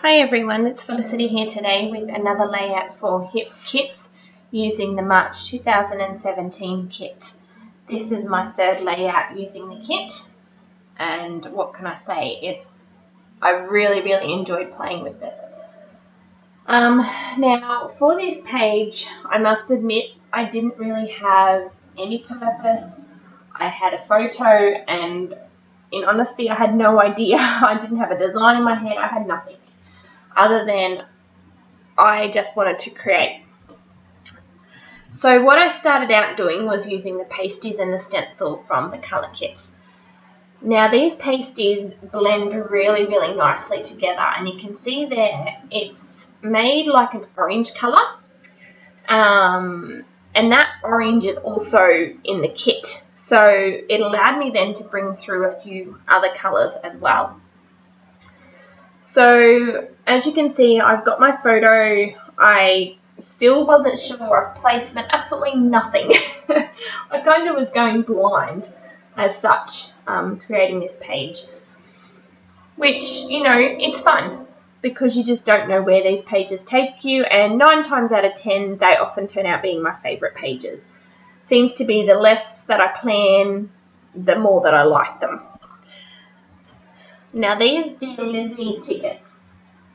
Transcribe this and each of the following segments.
Hi everyone, it's Felicity here today with another layout for hip kits using the March 2017 kit. This is my third layout using the kit, and what can I say, I've really enjoyed playing with it. Now for this page, I must admit I didn't really have any purpose. I had a photo and in honesty I had no idea. I didn't have a design in my head, I had nothing other than I just wanted to create. So what I started out doing was using the pasties and the stencil from the colour kit. Now these pasties blend really nicely together, and you can see there it's made like an orange colour, and that orange is also in the kit, so it allowed me then to bring through a few other colours as well. So as you can see, I've got my photo. I still wasn't sure of placement, absolutely nothing. I kind of was going blind as such, creating this page, which, you know, it's fun because you just don't know where these pages take you, and 9 times out of 10 they often turn out being my favourite pages. Seems to be the less that I plan, the more that I like them. Now these Dear Lizzie tickets,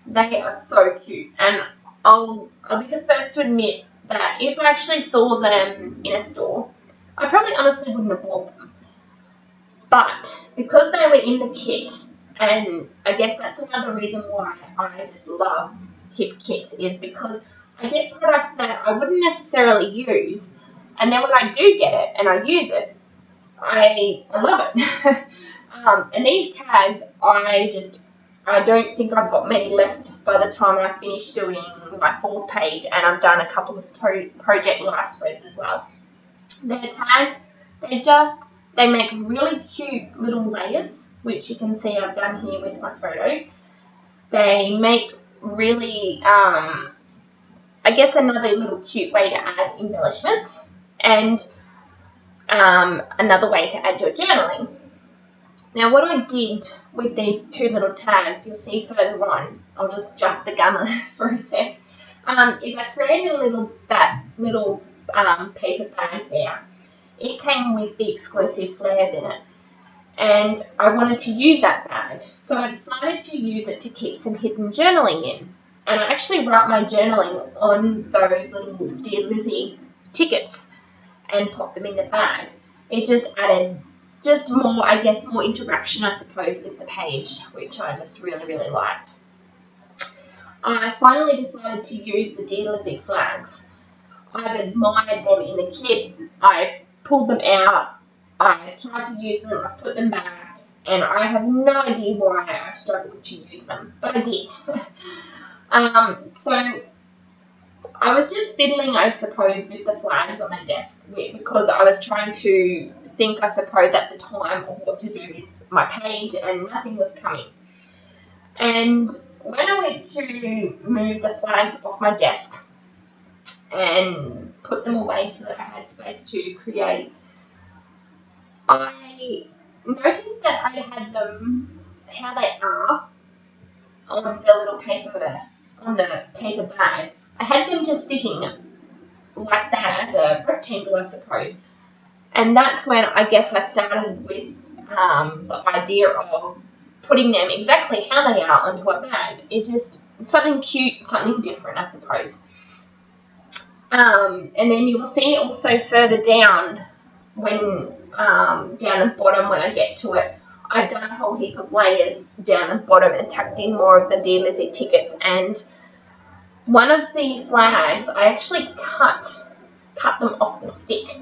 they are so cute, and I'll be the first to admit that if I actually saw them in a store, I probably honestly wouldn't have bought them. But because they were in the kit, and I guess that's another reason why I just love hip kits, is because I get products that I wouldn't necessarily use, and then when I do get it and I use it, I love it. And these tags, I don't think I've got many left by the time I finish doing my 4th page, and I've done a couple of project life spreads as well. Their tags, they make really cute little layers, which you can see I've done here with my photo. They make really, I guess, another little cute way to add embellishments, and another way to add your journaling. Now what I did with these 2 little tags, you'll see further on, I'll just jump the gun for a sec, is I created that little paper bag there. It came with the exclusive flares in it, and I wanted to use that bag, so I decided to use it to keep some hidden journaling in. And I actually write my journaling on those little Dear Lizzie tickets and pop them in the bag. It just added more, I guess, more interaction, I suppose, with the page, which I just really liked. I finally decided to use the Dear Lizzie flags. I've admired them in the kit. I pulled them out, I've tried to use them, I've put them back, and I have no idea why I struggled to use them, but I did. So I was just fiddling, I suppose, with the flags on the desk because I was trying to think, I suppose, at the time of what to do with my page, and nothing was coming. And when I went to move the flags off my desk and put them away so that I had space to create, I noticed that I had them how they are on the little paper bag. I had them just sitting like that as a rectangle, I suppose. And that's when I guess I started with the idea of putting them exactly how they are onto a bag. It's something cute, something different, I suppose. And then you will see also further down, when down the bottom when I get to it, I've done a whole heap of layers down the bottom and tucked in more of the Dear Lizzie tickets. And one of the flags, I actually cut them off the stick,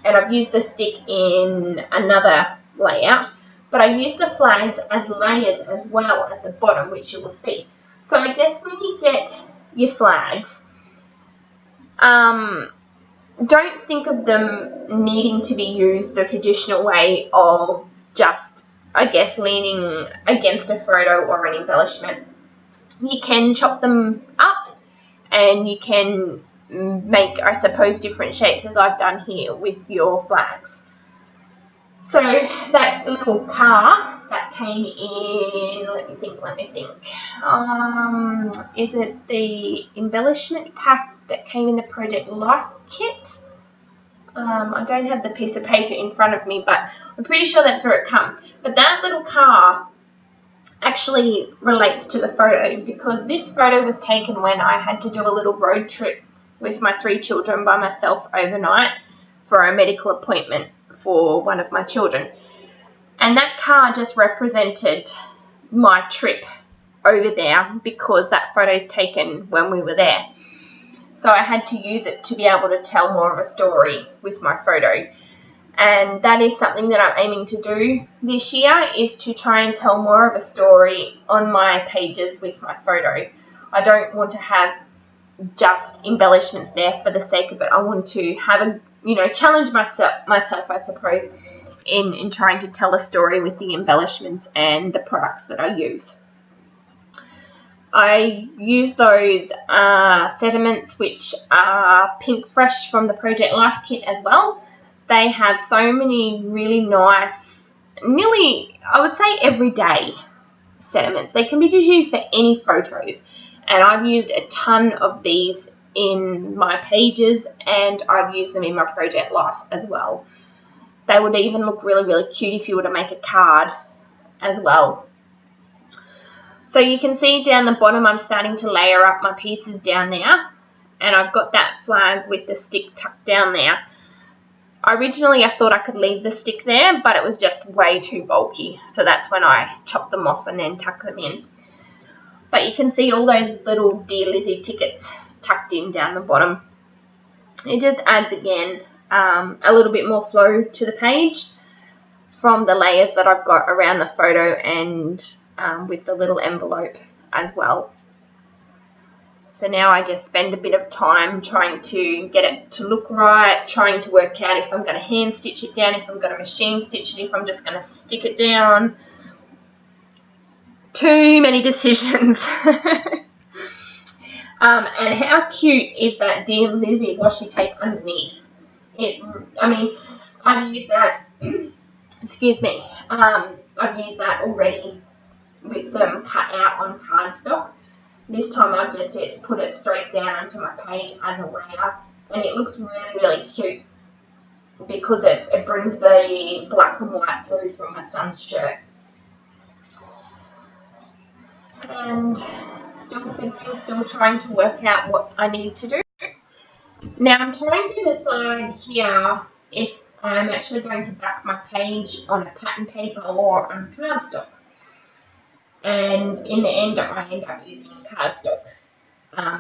and I've used the stick in another layout, but I used the flags as layers as well at the bottom, which you will see. So I guess when you get your flags, don't think of them needing to be used the traditional way of just, I guess, leaning against a photo or an embellishment. You can chop them up and you can make, I suppose, different shapes as I've done here with your flags. So that little car that came in, let me think. Is it the embellishment pack that came in the Project Life kit? I don't have the piece of paper in front of me, but I'm pretty sure that's where it comes. But that little car actually relates to the photo, because this photo was taken when I had to do a little road trip with my 3 children by myself overnight for a medical appointment for one of my children. And that car just represented my trip over there, because that photo is taken when we were there. So I had to use it to be able to tell more of a story with my photo. And that is something that I'm aiming to do this year, is to try and tell more of a story on my pages with my photo. I don't want to have just embellishments there for the sake of it. I want to have challenge myself, I suppose, in trying to tell a story with the embellishments and the products that I use. I use those sediments, which are Pink Fresh from the Project Life kit as well. They have so many really nice, nearly, I would say, everyday sediments. They can be just used for any photos. And I've used a ton of these in my pages, and I've used them in my Project Life as well. They would even look really, really cute if you were to make a card as well. So you can see down the bottom, I'm starting to layer up my pieces down there, and I've got that flag with the stick tucked down there. Originally, I thought I could leave the stick there, but it was just way too bulky. So that's when I chopped them off and then tuck them in. But you can see all those little Dear Lizzie tickets tucked in down the bottom. It just adds, again, a little bit more flow to the page from the layers that I've got around the photo and with the little envelope as well. So now I just spend a bit of time trying to get it to look right, trying to work out if I'm going to hand stitch it down, if I'm going to machine stitch it, if I'm just going to stick it down. Too many decisions. And how cute is that Dear Lizzie washi tape underneath? I've used that, excuse me, I've used that already with them cut out on cardstock. This time I've just put it straight down onto my page as a layer, and it looks really, really cute because it brings the black and white through from my son's shirt. And still trying to work out what I need to do. Now I'm trying to decide here if I'm actually going to back my page on a pattern paper or on cardstock. And in the end, I end up using cardstock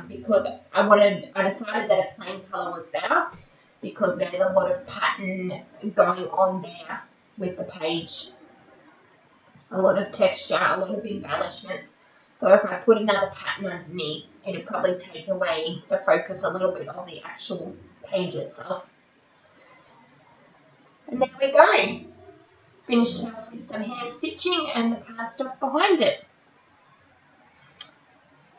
because I decided that a plain colour was better, because there's a lot of pattern going on there with the page, a lot of texture, a lot of embellishments. So if I put another pattern underneath, it'd probably take away the focus a little bit of the actual page itself. And there we go. Finished it off with some hand stitching and the cardstock behind it.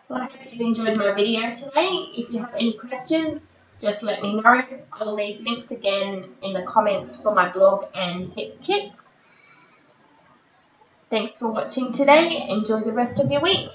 Well, I hope you've enjoyed my video today. If you have any questions, just let me know. I'll leave links again in the comments for my blog and hip kits. Thanks for watching today. Enjoy the rest of your week.